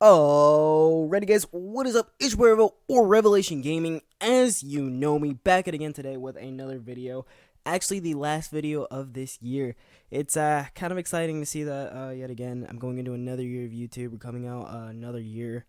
Alrighty guys, what is up? It's Revo or Revelation Gaming, as you know me, back at again today with another video. Actually, the last video of this year. It's kind of exciting to see that yet again. I'm going into another year of YouTube. We're coming out another year.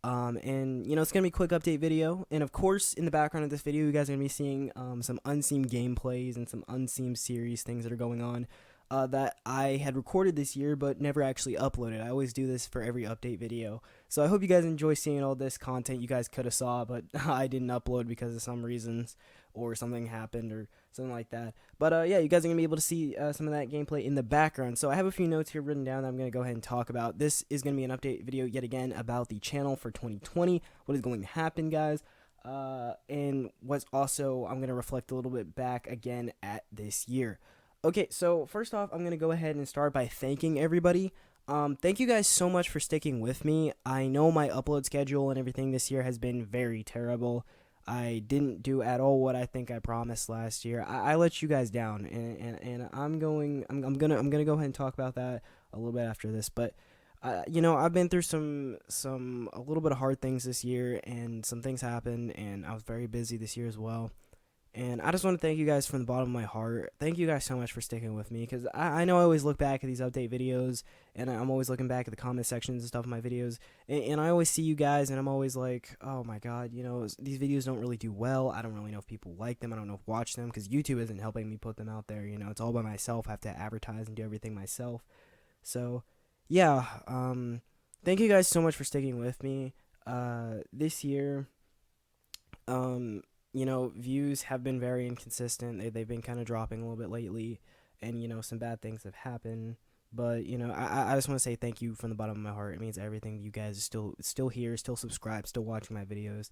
And you know, it's gonna be a quick update video. And of course, in the background of this video, you guys are gonna be seeing some unseen gameplays and some unseen series things that are going on. That I had recorded this year but never actually uploaded. I always do this for every update video. So I hope you guys enjoy seeing all this content you guys could have saw, but I didn't upload because of some reasons or something happened or something like that. But yeah, you guys are going to be able to see some of that gameplay in the background. So I have a few notes here written down that I'm going to go ahead and talk about. This is going to be an update video yet again about the channel for 2020, what is going to happen, guys. And what's also, I'm going to reflect a little bit back again at this year. Okay, so first off, I'm going to go ahead and start by thanking everybody. Thank you guys so much for sticking with me. I know my upload schedule and everything this year has been very terrible. I didn't do at all what I think I promised last year. I let you guys down, and I'm gonna go ahead and talk about that a little bit after this. But you know, I've been through a little bit of hard things this year, and some things happened, and I was very busy this year as well. And I just want to thank you guys from the bottom of my heart. Thank you guys so much for sticking with me, because I know I always look back at these update videos, and I'm always looking back at the comment sections and stuff of my videos, and I always see you guys, and I'm always like, oh my god, you know, these videos don't really do well. I don't really know if people like them. I don't know if watch them, because YouTube isn't helping me put them out there. You know, it's all by myself. I have to advertise and do everything myself. So, yeah, thank you guys so much for sticking with me. This year, you know, views have been very inconsistent. They've been kind of dropping a little bit lately, and you know, some bad things have happened. But you know, I just want to say thank you from the bottom of my heart. It means everything. You guys are still here, still subscribed, still watching my videos.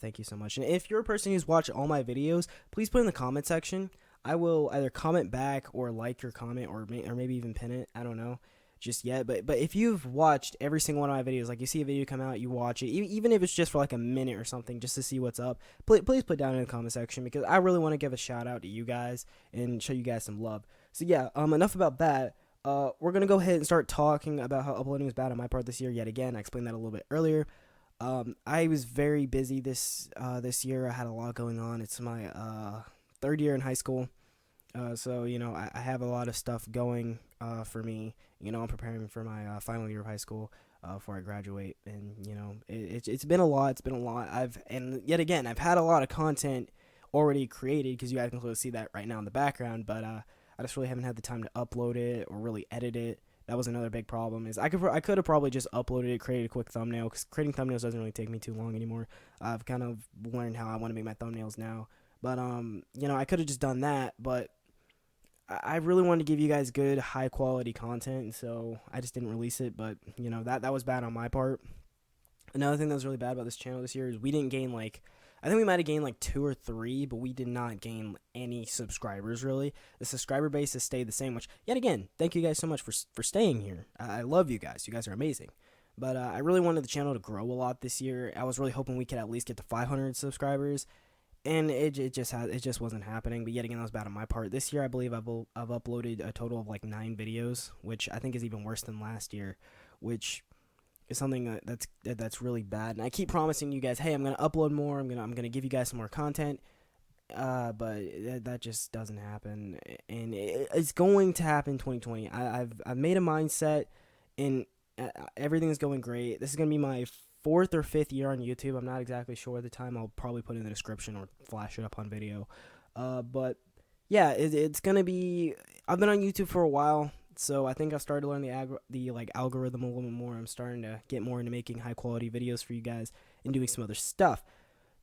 Thank you so much. And if you're a person who's watched all my videos, please put in the comment section. I will either comment back or like your comment, or maybe even pin it. I don't know just yet, but if you've watched every single one of my videos, like you see a video come out, you watch it, even if it's just for like a minute or something, just to see what's up, please put down in the comment section, because I really want to give a shout out to you guys and show you guys some love. So yeah, enough about that. We're gonna go ahead and start talking about how uploading was bad on my part this year yet again. I explained that a little bit earlier. I was very busy this year. I had a lot going on. It's my third year in high school. So, you know, I have a lot of stuff going for me. You know, I'm preparing for my final year of high school before I graduate. And, you know, it's been a lot. It's been a lot. And yet again, I've had a lot of content already created, because you guys can clearly see that right now in the background. But I just really haven't had the time to upload it or really edit it. That was another big problem. Is I could have probably just uploaded it, created a quick thumbnail, because creating thumbnails doesn't really take me too long anymore. I've kind of learned how I want to make my thumbnails now. But, you know, I could have just done that, but I really wanted to give you guys good, high-quality content, and so I just didn't release it. But, you know, that was bad on my part. Another thing that was really bad about this channel this year is we didn't gain, like, I think we might have gained, like, 2 or 3, but we did not gain any subscribers, really. The subscriber base has stayed the same, which, yet again, thank you guys so much for staying here. I love you guys. You guys are amazing. But I really wanted the channel to grow a lot this year. I was really hoping we could at least get to 500 subscribers. And it just wasn't happening. But yet again, that was bad on my part. This year, I believe I've uploaded a total of like 9 videos, which I think is even worse than last year, which is something that's really bad. And I keep promising you guys, hey, I'm gonna upload more. I'm gonna give you guys some more content. But that just doesn't happen, and it's going to happen in 2020. I've made a mindset, and everything's going great. This is gonna be my 4th or 5th year on YouTube. I'm not exactly sure at the time. I'll probably put it in the description or flash it up on video. But yeah, it's gonna be. I've been on YouTube for a while, so I think I've started to learn the algorithm a little bit more. I'm starting to get more into making high quality videos for you guys and doing some other stuff.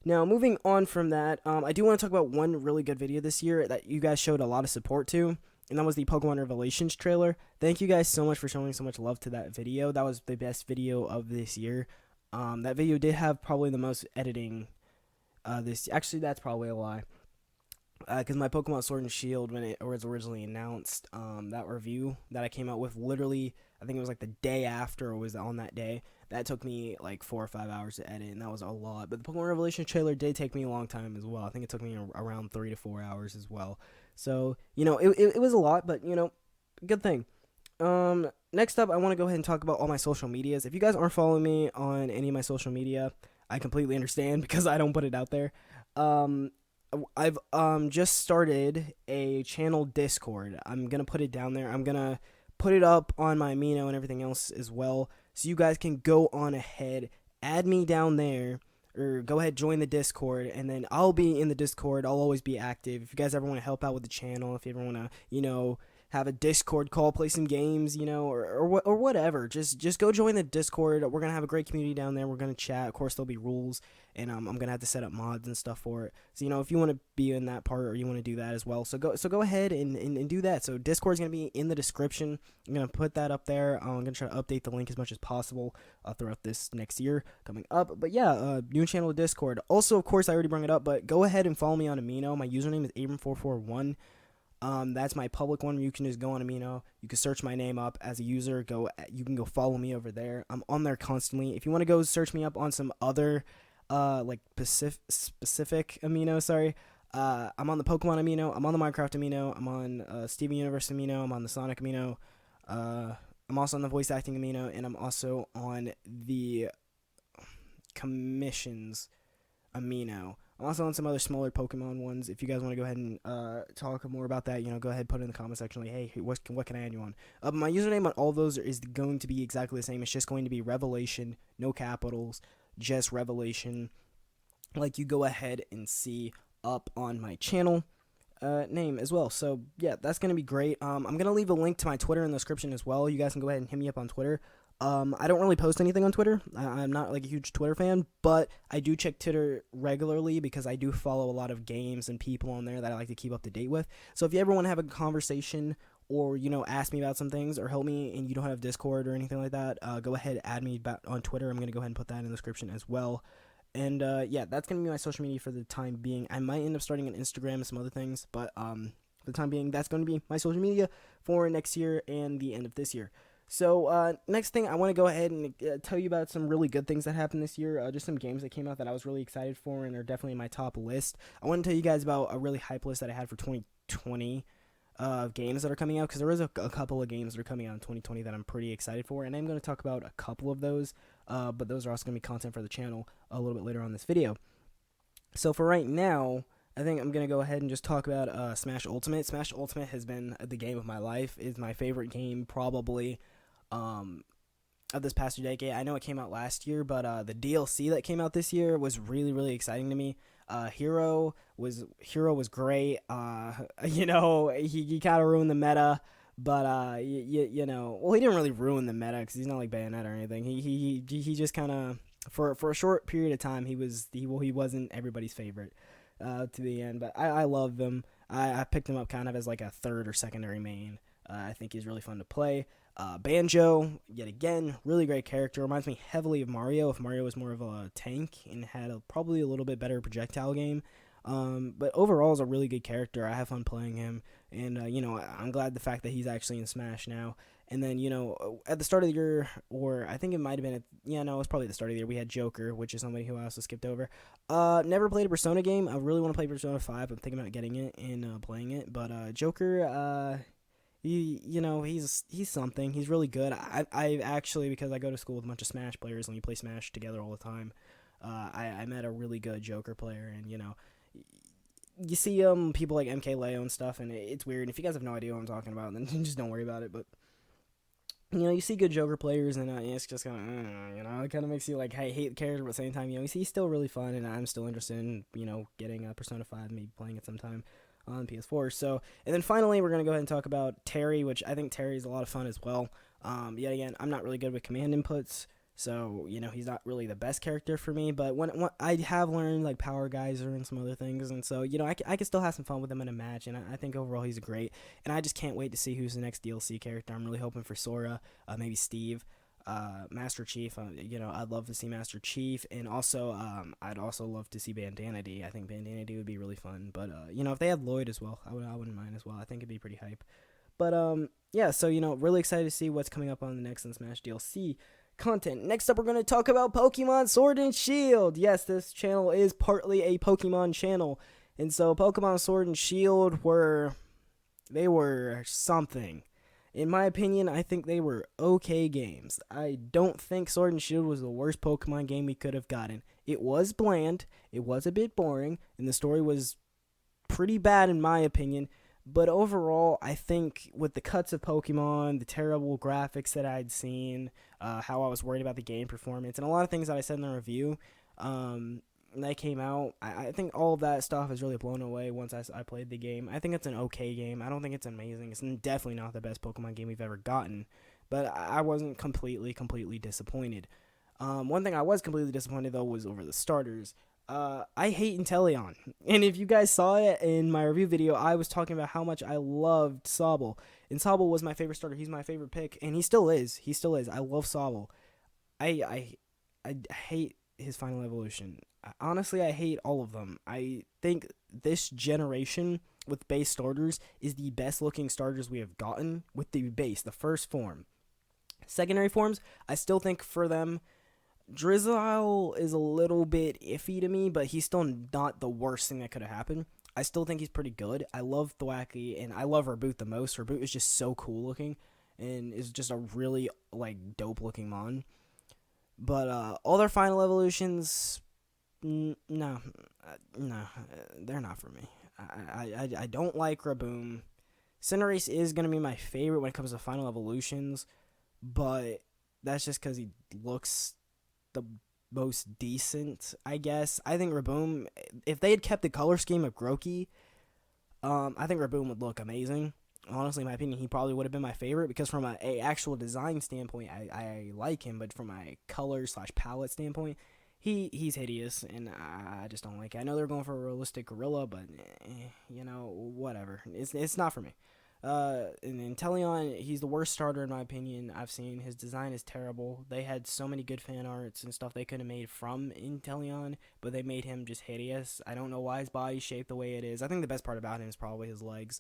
Now, moving on from that, I do want to talk about one really good video this year that you guys showed a lot of support to, and that was the Pokemon Revelations trailer. Thank you guys so much for showing so much love to that video. That was the best video of this year. That video did have probably the most editing. Actually, that's probably a lie. Because my Pokemon Sword and Shield, when it was originally announced, that review that I came out with, literally, I think it was like the day after, or was on that day. That took me like 4 or 5 hours to edit, and that was a lot. But the Pokemon Revelation trailer did take me a long time as well. I think it took me around 3 to 4 hours as well. So, you know, it was a lot, but, you know, good thing. Next up, I want to go ahead and talk about all my social medias. If you guys aren't following me on any of my social media, I completely understand because I don't put it out there. Um, I've just started a channel Discord. I'm gonna put it down there. I'm gonna put it up on my Amino and everything else as well, so you guys can go on ahead, add me down there, or go ahead join the Discord, and then I'll be in the Discord. I'll always be active. If you guys ever want to help out with the channel, if you ever want to, have a Discord call, play some games, or whatever. Just go join the Discord. We're gonna have a great community down there. We're gonna chat. Of course, there'll be rules, and I'm gonna have to set up mods and stuff for it. So if you want to be in that part or you want to do that as well, so go ahead and do that. So Discord's gonna be in the description. I'm gonna put that up there. I'm gonna try to update the link as much as possible throughout this next year coming up. But yeah, new channel Discord. Also, of course, I already brought it up, but go ahead and follow me on Amino. My username is Abram441. That's my public one. You can just go on Amino. You can search my name up as a user. You can go follow me over there. I'm on there constantly. If you want to go search me up on some other, like specific Amino, sorry. I'm on the Pokemon Amino. I'm on the Minecraft Amino. I'm on Steven Universe Amino. I'm on the Sonic Amino. I'm also on the voice acting Amino, and I'm also on the commissions Amino. I'm also on some other smaller Pokemon ones. If you guys want to go ahead and talk more about that, go ahead, put it in the comment section. Like, hey, what can I add you on? My username on all those is going to be exactly the same. It's just going to be Revelation, no capitals, just Revelation. Like you go ahead and see up on my channel name as well. So yeah, that's gonna be great. I'm gonna leave a link to my Twitter in the description as well. You guys can go ahead and hit me up on Twitter. I don't really post anything on Twitter. I'm not like a huge Twitter fan, but I do check Twitter regularly because I do follow a lot of games and people on there that I like to keep up to date with. So if you ever want to have a conversation or, ask me about some things or help me and you don't have Discord or anything like that, go ahead, add me back on Twitter. I'm going to go ahead and put that in the description as well. And, yeah, that's going to be my social media for the time being. I might end up starting an Instagram and some other things, but, for the time being, that's going to be my social media for next year and the end of this year. So, next thing, I want to go ahead and tell you about some really good things that happened this year. Just some games that came out that I was really excited for and are definitely in my top list. I want to tell you guys about a really hype list that I had for 2020 games that are coming out, because there is a couple of games that are coming out in 2020 that I'm pretty excited for, and I'm going to talk about a couple of those, but those are also going to be content for the channel a little bit later on this video. So, for right now, I think I'm going to go ahead and just talk about Smash Ultimate. Smash Ultimate has been the game of my life. It's my favorite game, probably, of this past decade. I know it came out last year, but the DLC that came out this year was really, really exciting to me. Hero was great. He kind of ruined the meta, but well, he didn't really ruin the meta because he's not like Bayonetta or anything. He just kind of for a short period of time he wasn't everybody's favorite to the end, but I love him. I picked him up kind of as like a third or secondary main. I think he's really fun to play. Banjo, yet again, really great character. Reminds me heavily of Mario, if Mario was more of a tank and had probably a little bit better projectile game. But overall is a really good character. I have fun playing him, and I'm glad the fact that he's actually in Smash now. And then at the start of the year, or I think it might have been it was probably the start of the year, we had Joker, which is somebody who I also skipped over. Never played a Persona game. I really want to play Persona 5. I'm thinking about getting it and playing it. But Joker, he's something. He's really good. I actually, because I go to school with a bunch of Smash players and we play Smash together all the time, I met a really good Joker player, and you see people like MKLeo and stuff, and it's weird. If you guys have no idea what I'm talking about, then just don't worry about it. But you see good Joker players, and it's just kind of, it kind of makes you like, hey, hate the character, but at the same time, he's still really fun, and I'm still interested in, getting Persona 5, maybe playing it sometime on PS4. So, and then finally, we're going to go ahead and talk about Terry, which I think Terry is a lot of fun as well. Yet again, I'm not really good with command inputs, so, he's not really the best character for me, but when I have learned, like, Power Geyser and some other things, and so, I can still have some fun with him in a match, and I think overall he's great, and I just can't wait to see who's the next DLC character. I'm really hoping for Sora, maybe Steve, Master Chief. I'd love to see Master Chief, and also, I'd also love to see Bandana D. I think Bandana D would be really fun, but, if they had Lloyd as well, I wouldn't mind as well. I think it'd be pretty hype, but, yeah, so, really excited to see what's coming up on the next Smash DLC content. Next up, we're going to talk about Pokemon Sword and Shield. Yes, this channel is partly a Pokemon channel, and so Pokemon Sword and Shield were something. In my opinion, I think they were okay games. I don't think Sword and Shield was the worst Pokemon game we could have gotten. It was bland, it was a bit boring, and the story was pretty bad in my opinion. But overall, I think with the cuts of Pokemon, the terrible graphics that I'd seen, how I was worried about the game performance, and a lot of things that I said in the review, that came out, I think all of that stuff is really blown away once I played the game. I think it's an okay game. I don't think it's amazing. It's definitely not the best Pokemon game we've ever gotten, but I wasn't completely disappointed. One thing I was completely disappointed, though, was over the starters. I hate Inteleon, and if you guys saw it in my review video, I was talking about how much I loved Sobble, and Sobble was my favorite starter. He's my favorite pick, and he still is. I love Sobble. I hate his final evolution. Honestly, I hate all of them. I think this generation with base starters is the best looking starters we have gotten with the base, the first form. Secondary forms, I still think for them, Drizzle is a little bit iffy to me, but he's still not the worst thing that could have happened. I still think he's pretty good. I love Thwackey, and I love Reboot the most. Reboot is just so cool looking, and is just a really, dope looking mon. But all their final evolutions, no, they're not for me. I don't like Raboom. Cinderace is going to be my favorite when it comes to final evolutions, but that's just because he looks the most decent, I guess. I think Raboom, if they had kept the color scheme of Grookey, I think Raboom would look amazing. Honestly, in my opinion, he probably would have been my favorite because from a actual design standpoint, I like him, but from a color/palette standpoint, he's hideous, and I just don't like it. I know they're going for a realistic gorilla, but whatever. It's not for me. And Inteleon, he's the worst starter in my opinion I've seen. His design is terrible. They had so many good fan arts and stuff they could have made from Inteleon, but they made him just hideous. I don't know why his body's shaped the way it is. I think the best part about him is probably his legs.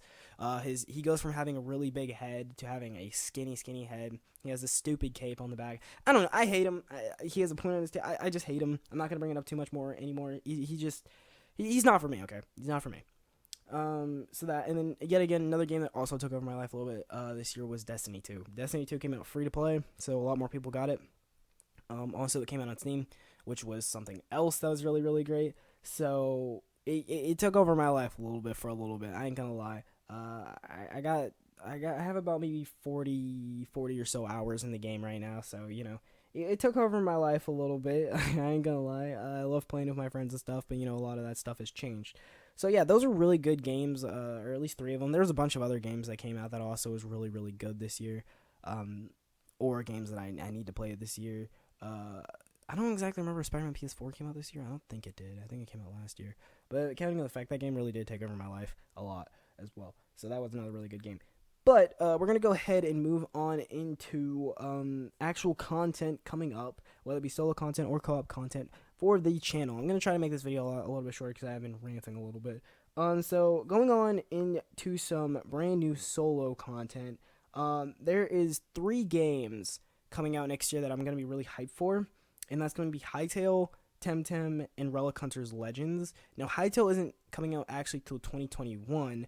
He goes from having a really big head to having a skinny head. He has this stupid cape on the back. I don't know. I hate him. He has a point on his tail. I just hate him. I'm not gonna bring it up too much more anymore. He's not for me. Okay, he's not for me. So that, and then yet again, another game that also took over my life a little bit this year was Destiny 2. Destiny 2 came out free to play, so a lot more people got it. Also, it came out on Steam, which was something else that was really, really great. So it took over my life for a little bit. I ain't gonna lie. I have about maybe 40 or so hours in the game right now, so it took over my life a little bit. I ain't gonna lie. I love playing with my friends and stuff, but a lot of that stuff has changed. So yeah, those are really good games, or at least 3 of them. There's a bunch of other games that came out that also was really, really good this year, or games that I need to play this year. I don't exactly remember if Spider-Man PS4 came out this year. I don't think it did. I think it came out last year. But counting on the fact that game really did take over my life a lot as well. So that was another really good game. But we're going to go ahead and move on into actual content coming up, whether it be solo content or co-op content for the channel. I'm going to try to make this video a little bit shorter because I have been ranting a little bit. So going on into some brand new solo content, there is 3 games coming out next year that I'm going to be really hyped for, and that's going to be Hytale, Temtem, and Relic Hunters Legends. Now, Hytale isn't coming out actually till 2021,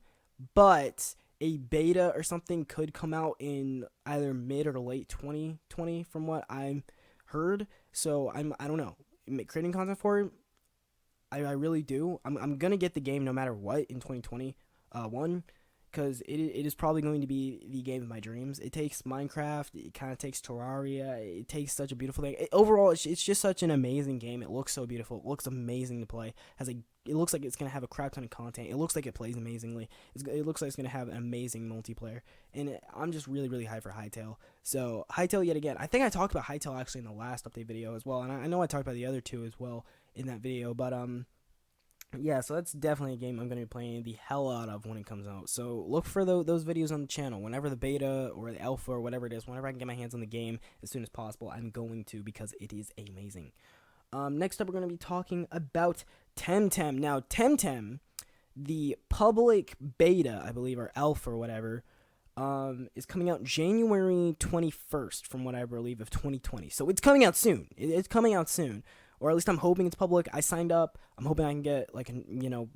but a beta or something could come out in either mid or late 2020 from what I heard. So I don't know. Creating content for it, I really do. I'm gonna get the game no matter what in 2021, because it is probably going to be the game of my dreams. It takes Minecraft, it kind of takes Terraria, it takes such a beautiful thing. Overall, it's just such an amazing game. It looks so beautiful. It looks amazing to play. It looks like it's going to have a crap ton of content. It looks like it plays amazingly. It looks like it's going to have an amazing multiplayer. And I'm just really, really hyped for Hytale. So, Hytale yet again. I think I talked about Hytale actually in the last update video as well. And I know I talked about the other 2 as well in that video. But, yeah, so that's definitely a game I'm going to be playing the hell out of when it comes out. So, look for those videos on the channel. Whenever the beta or the alpha or whatever it is, whenever I can get my hands on the game as soon as possible, I'm going to, because it is amazing. Next up, we're going to be talking about Temtem. Now, Temtem, the public beta, I believe, or alpha or whatever, is coming out January 21st, from what I believe, of 2020. So it's coming out soon. It's coming out soon. or at least I'm hoping it's public. I signed up. I'm hoping I can get like a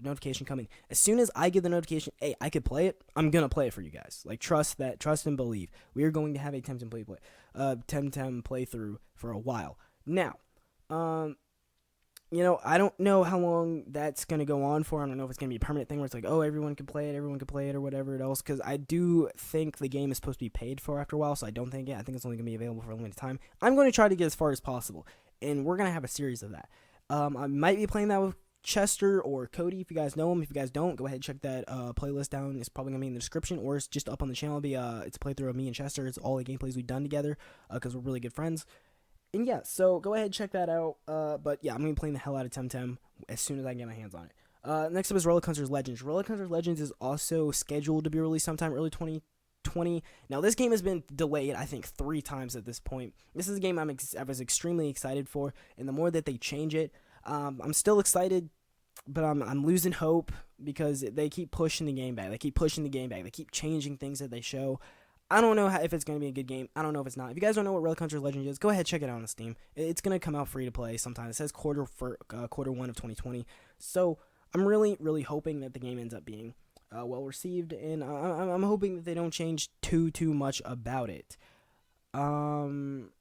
notification coming. As soon as I get the notification, hey, I could play it. I'm gonna play it for you guys. Like trust and believe. We are going to have a Temtem playthrough for a while now. I don't know how long that's going to go on for. I don't know if it's going to be a permanent thing where it's like, oh, everyone can play it or whatever else. Because I do think the game is supposed to be paid for after a while, so I don't think it. I think it's only going to be available for a limited time. I'm going to try to get as far as possible, and we're going to have a series of that. I might be playing that with Chester or Cody if you guys know him. If you guys don't, go ahead and check that playlist down. It's probably going to be in the description, or it's just up on the channel. It's a playthrough of me and Chester. It's all the gameplays we've done together because we're really good friends. And yeah, so go ahead and check that out. But yeah, I'm going to be playing the hell out of Temtem as soon as I get my hands on it. Next up is Revolations and Legends. Revolations and Legends is also scheduled to be released sometime early 2020. Now, this game has been delayed, I think, 3 times at this point. This is a game I was extremely excited for, and the more that they change it, I'm still excited, but I'm losing hope because they keep pushing the game back. They keep changing things that they show. I don't know if it's going to be a good game. I don't know if it's not. If you guys don't know what Revolations Legends is, go ahead, check it out on Steam. It's going to come out free to play sometime. It says quarter 1 of 2020. So I'm really, really hoping that the game ends up being well received, and I'm hoping that they don't change too much about it. I'm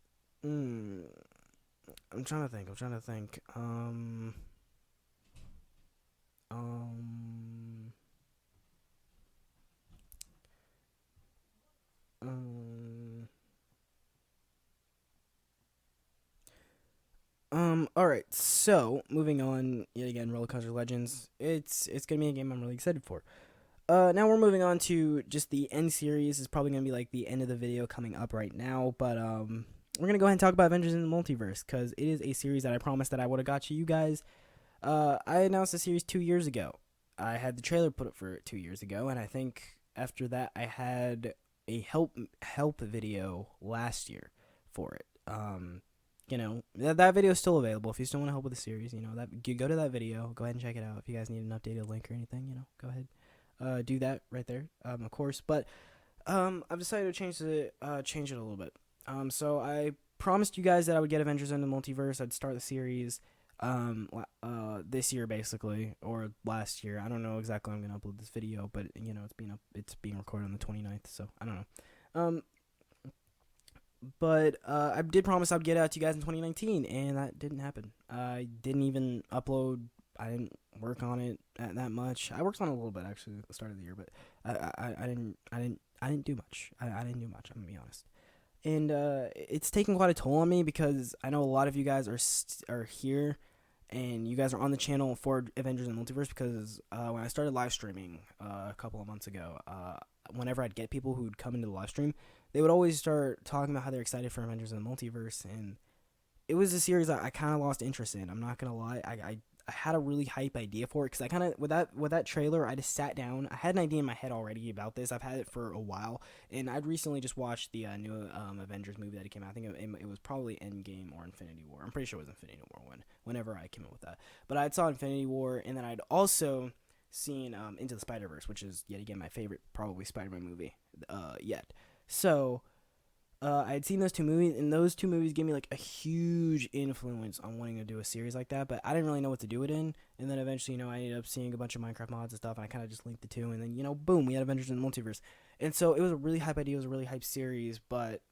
trying to think. Alright, so, moving on, yet again, Revolations and Legends, it's gonna be a game I'm really excited for. Now we're moving on to just the end series. It's probably gonna be, like, the end of the video coming up right now, but, we're gonna go ahead and talk about Avengers in the Multiverse, because it is a series that I promised that I would've got you guys. I announced the series 2 years ago. I had the trailer put up for it 2 years ago, and I think after that I had a help video last year for it. That video is still available. If you still want to help with the series, you go to that video, go ahead and check it out. If you guys need an updated link or anything, go ahead, do that right there, of course. But I've decided to change it a little bit. So I promised you guys that I would get Avengers in the Multiverse. I'd start the series this year basically, or last year. I don't know exactly when I'm gonna upload this video, but it's being recorded on the 29th, so I don't know. But I did promise I'd get it out to you guys in 2019, and that didn't happen. I didn't even upload. I didn't work on it that much. I worked on it a little bit actually at the start of the year, but I didn't do much. I didn't do much. I'm gonna be honest. And it's taken quite a toll on me because I know a lot of you guys are here, and you guys are on the channel for Avengers and Multiverse because when I started live streaming a couple of months ago, whenever I'd get people who'd come into the live stream, they would always start talking about how they're excited for Avengers and Multiverse, and it was a series I kind of lost interest in. I'm not gonna lie. I had a really hype idea for it because I kind of with that trailer, I just sat down. I had an idea in my head already about this. I've had it for a while, and I'd recently just watched the new Avengers movie that came out. I think it was probably Endgame or Infinity War. I'm pretty sure it was Infinity War whenever I came up with that. But I saw Infinity War, and then I'd also seen Into the Spider-Verse, which is yet again my favorite probably Spider-Man movie yet. So I had seen those 2 movies, and those 2 movies gave me like a huge influence on wanting to do a series like that, but I didn't really know what to do it in. And then eventually, I ended up seeing a bunch of Minecraft mods and stuff, and I kind of just linked the 2, and then, boom, we had Avengers in the Multiverse. And so it was a really hype idea, it was a really hype series, but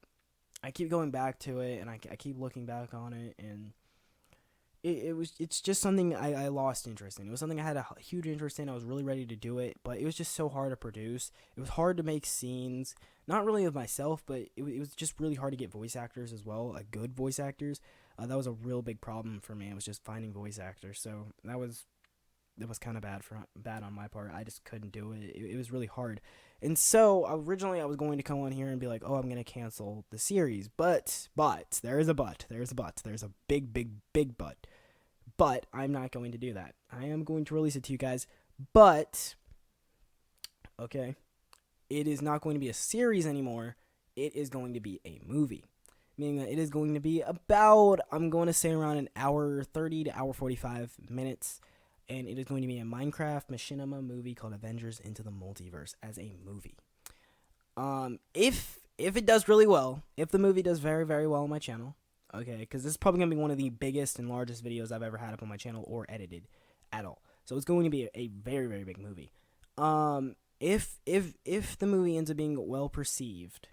I keep going back to it, and I keep looking back on it, and it's just something I lost interest in. It was something I had a huge interest in. I was really ready to do it, but it was just so hard to produce. It was hard to make scenes, not really of myself, but it was just really hard to get voice actors as well, like good voice actors. That was a real big problem for me. It was just finding voice actors. So that was kind of bad on my part. I just couldn't do it. It was really hard. And so originally I was going to come on here and be like, oh, I'm going to cancel the series. But there is a but. There's a big but. But I'm not going to do that. I am going to release it to you guys. But, okay, it is not going to be a series anymore. It is going to be a movie. Meaning that it is going to be about, I'm going to say around an hour 30 to hour 45 minutes. And it is going to be a Minecraft machinima movie called Avengers Into the Multiverse as a movie. If it does really well, if the movie does very, very well on my channel, Okay, because this is probably gonna be one of the biggest and largest videos I've ever had up on my channel or edited at all. So it's going to be a very very big movie. If the movie ends up being well perceived,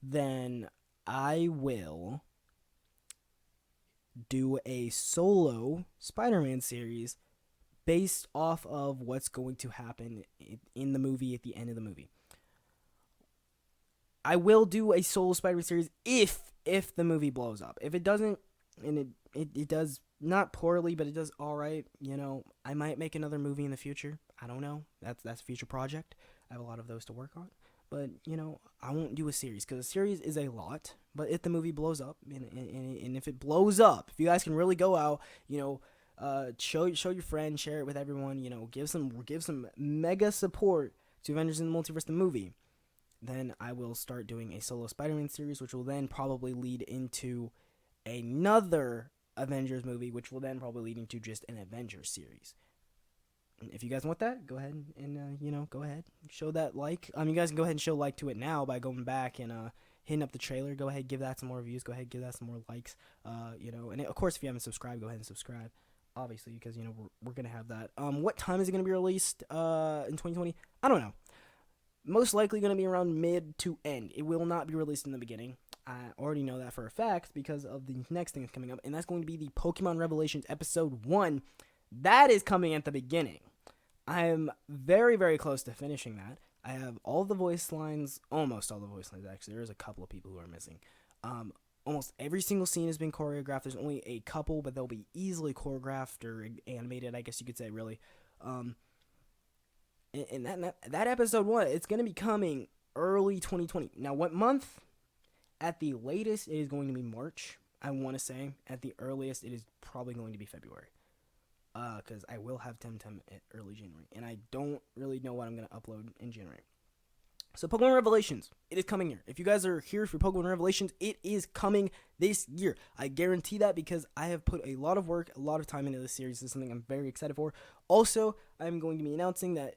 then I will do a solo Spider-Man series based off of what's going to happen in the movie at the end of the movie. I will do a solo Spider-Man series if the movie blows up. If it doesn't, and it does not poorly, but it does all right, I might make another movie in the future. I don't know. That's a future project. I have a lot of those to work on. But, I won't do a series because a series is a lot. But if the movie blows up, and if it blows up, if you guys can really go out, show your friends, share it with everyone, give some mega support to Avengers in the Multiverse, the movie, then I will start doing a solo Spider-Man series, which will then probably lead into another Avengers movie, which will then probably lead into just an Avengers series. If you guys want that, go ahead and go ahead, show that like. You guys can go ahead and show like to it now by going back and hitting up the trailer. Go ahead, give that some more views. Go ahead, give that some more likes. And of course, if you haven't subscribed, go ahead and subscribe. Obviously, because we're gonna have that. What time is it gonna be released? In 2020? I don't know. Most likely gonna be around mid to end. It will not be released in the beginning. I already know that for a fact because of the next thing that's coming up, and that's going to be the Pokemon Revelations Episode 1. That is coming at the beginning. I am very, very close to finishing that. I have all the voice lines, almost all the voice lines, actually. There's a couple of people who are missing. Almost every single scene has been choreographed. There's only a couple, but they'll be easily choreographed or animated, I guess you could say, really. And that episode 1, it's going to be coming early 2020. Now, what month? At the latest, it is going to be March, I want to say. At the earliest, it is probably going to be February. Because I will have Temtem at early January. And I don't really know what I'm going to upload in January. So, Pokemon Revelations, it is coming here. If you guys are here for Pokemon Revelations, it is coming this year. I guarantee that because I have put a lot of work, a lot of time into this series. This is something I'm very excited for. Also, I'm going to be announcing that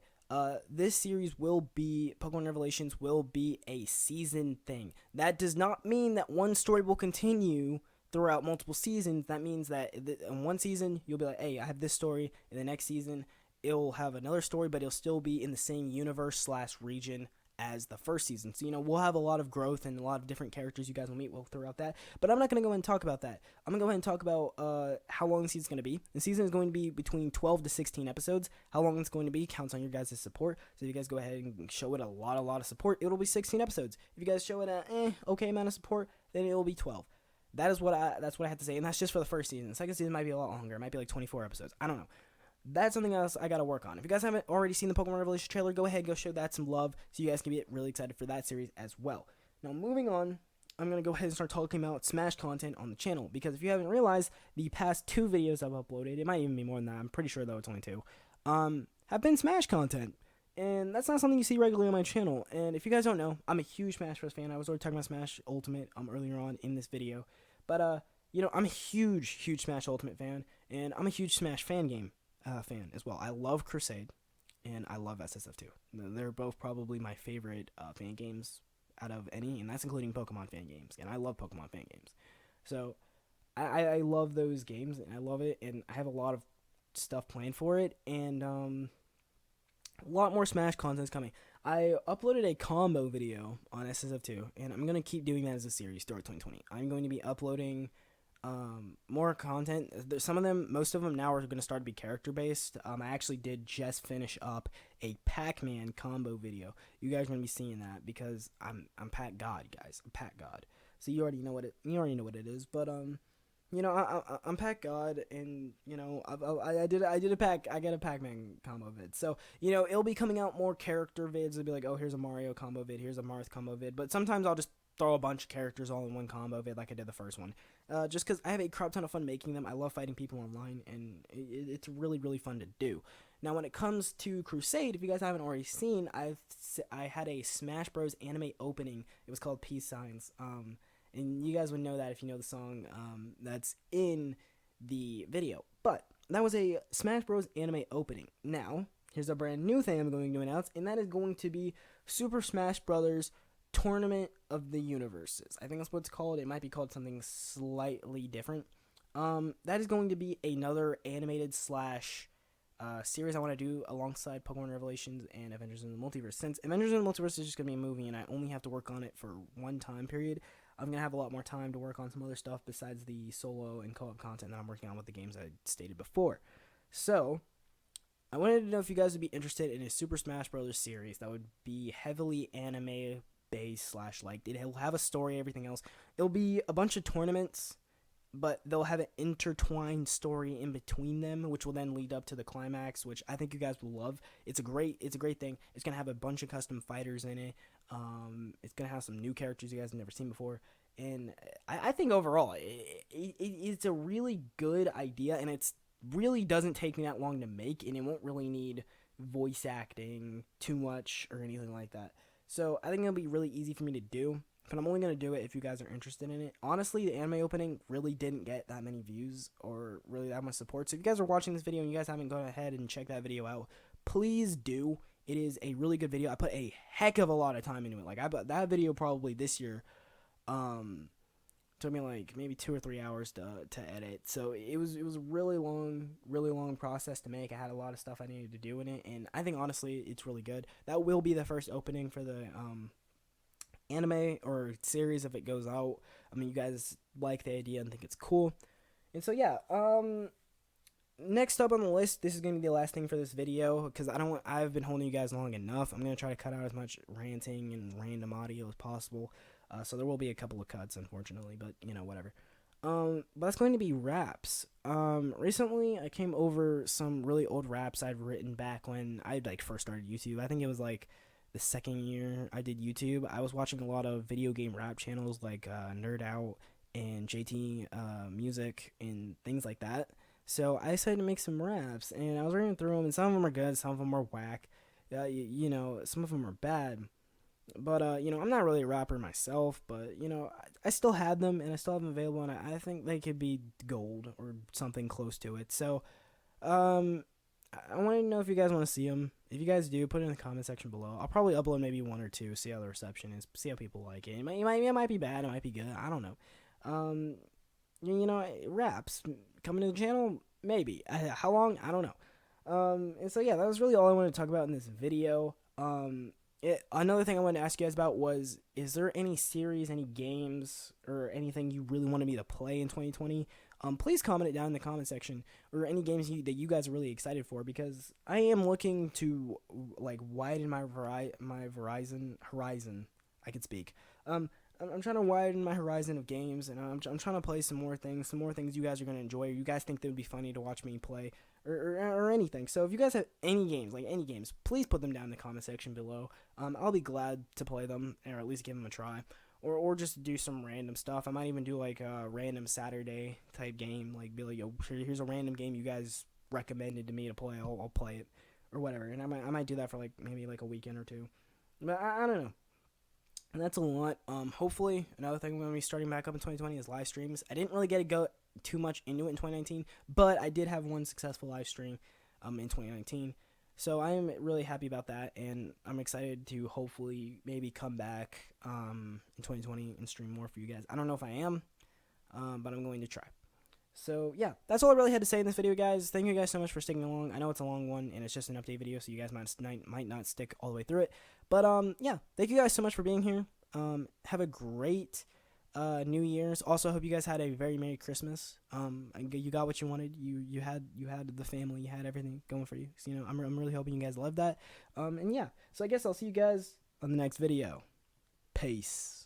this series will be, Pokemon Revelations will be a season thing. That does not mean that one story will continue throughout multiple seasons. That means that in one season, you'll be like, hey, I have this story. In the next season, it'll have another story, but it'll still be in the same universe/region as the first season. So, we'll have a lot of growth and a lot of different characters you guys will meet throughout that. But I'm not going to go ahead and talk about that. I'm going to go ahead and talk about how long the season's going to be. The season is going to be between 12 to 16 episodes. How long it's going to be counts on your guys' support. So if you guys go ahead and show it a lot of support, it'll be 16 episodes. If you guys show it a okay amount of support, then it'll be 12. That's what I have to say, and that's just for the first season. The second season might be a lot longer. It might be like 24 episodes. I don't know. That's something else I gotta work on. If you guys haven't already seen the Pokemon Revelation trailer, go ahead, go show that some love, so you guys can get really excited for that series as well. Now, moving on, I'm gonna go ahead and start talking about Smash content on the channel, because if you haven't realized, the past 2 videos I've uploaded, it might even be more than that, I'm pretty sure though it's only 2, have been Smash content. And that's not something you see regularly on my channel. And if you guys don't know, I'm a huge Smash Bros. Fan. I was already talking about Smash Ultimate earlier on in this video. But, I'm a huge Smash Ultimate fan, and I'm a huge Smash fan as well. I love Crusade, and I love SSF2. They're both probably my favorite fan games out of any, and that's including Pokemon fan games, and I love Pokemon fan games. So, I love those games, and I love it, and I have a lot of stuff planned for it, and a lot more Smash content is coming. I uploaded a combo video on SSF2, and I'm going to keep doing that as a series throughout 2020. I'm going to be uploading more content. Most of them now are going to start to be character-based. I actually did just finish up a Pac-Man combo video. You guys are going to be seeing that because I'm Pac God, guys. I'm Pac God. So you already know what it is, but I'm Pac God, and I got a Pac-Man combo vid. So it'll be coming out more character vids. It'll be like, oh, here's a Mario combo vid, here's a Marth combo vid. But sometimes I'll just throw a bunch of characters all in one combo vid, like I did the first one. Just because I have a crap ton of fun making them. I love fighting people online, and it's really fun to do. Now, when it comes to Crusade, if you guys haven't already seen, I had a Smash Bros. Anime opening. It was called Peace Signs. And you guys would know that if you know the song that's in the video. But that was a Smash Bros. Anime opening. Now, here's a brand new thing I'm going to announce, and that is going to be Super Smash Bros. Tournament of the Universes. I think that's what it's called. It might be called something slightly different. That is going to be another animated slash series I want to do alongside Pokemon Revelations and Avengers in the Multiverse. Since Avengers in the Multiverse is just going to be a movie and I only have to work on it for one time period, I'm going to have a lot more time to work on some other stuff besides the solo and co-op content that I'm working on with the games I stated before. So, I wanted to know if you guys would be interested in a Super Smash Bros. Series that would be heavily anime based slash like it'll have a story, everything else. It'll be a bunch of tournaments, but they'll have an intertwined story in between them, which will then lead up to the climax, which I think you guys will love. It's a great thing. It's gonna have a bunch of custom fighters in it. It's gonna have some new characters you guys have never seen before, and I think overall it's a really good idea, and it's really doesn't take me that long to make, and it won't really need voice acting too much or anything like that. So I think it'll be really easy for me to do, but I'm only going to do it if you guys are interested in it. Honestly, the anime opening really didn't get that many views or really that much support. So if you guys are watching this video and you guys haven't gone ahead and checked that video out, please do. It is a really good video. I put a heck of a lot of time into it. Like that video probably this year took me like maybe 2 or 3 hours to edit. So it was a really long process to make. I had a lot of stuff I needed to do in it, and I think honestly it's really good. That will be the first opening for the anime or series if it goes out. I mean, you guys like the idea and think it's cool. And so yeah, next up on the list, this is going to be the last thing for this video because I've been holding you guys long enough. I'm going to try to cut out as much ranting and random audio as possible. So there will be a couple of cuts, unfortunately, but, you know, whatever. But that's going to be raps. Recently, I came over some really old raps I'd written back when I, like, first started YouTube. I think it was, like, the second year I did YouTube. I was watching a lot of video game rap channels, like, Nerd Out and JT Music and things like that. So I decided to make some raps, and I was reading through them, and some of them are good, some of them are whack. You know, some of them are bad. But, you know, I'm not really a rapper myself, but, you know, I still had them, and I still have them available, and I think they could be gold or something close to it. So, I want to know if you guys want to see them. If you guys do, put it in the comment section below. I'll probably upload maybe 1 or 2, see how the reception is, see how people like it. It might be bad, it might be good, I don't know. You know, raps coming to the channel, maybe. How long? I don't know. And so, yeah, that was really all I wanted to talk about in this video. Another thing I wanted to ask you guys about was, is there any series, any games, or anything you really wanted me to play in 2020? Please comment it down in the comment section, or any games that you guys are really excited for, because I am looking to, like, widen my horizon. I could speak. I'm trying to widen my horizon of games, and I'm trying to play some more things you guys are going to enjoy, or you guys think that would be funny to watch me play, or anything. So if you guys have any games, please put them down in the comment section below. I'll be glad to play them, or at least give them a try, or just do some random stuff. I might even do like a random Saturday type game, like be like, yo, here's a random game you guys recommended to me to play. I'll play it, or whatever, and I might do that for like maybe like a weekend or two, but I don't know. And that's a lot. Hopefully, another thing I'm going to be starting back up in 2020 is live streams. I didn't really get to go too much into it in 2019, but I did have one successful live stream in 2019. So I am really happy about that, and I'm excited to hopefully maybe come back in 2020 and stream more for you guys. I don't know if I am, but I'm going to try. So, yeah, that's all I really had to say in this video, guys. Thank you guys so much for sticking along. I know it's a long one, and it's just an update video, so you guys might not stick all the way through it. But, yeah, thank you guys so much for being here. Have a great New Year's. Also, hope you guys had a very Merry Christmas. You got what you wanted. You had the family. You had everything going for you. So, you know, I'm really hoping you guys loved that. And, yeah, so I guess I'll see you guys on the next video. Peace.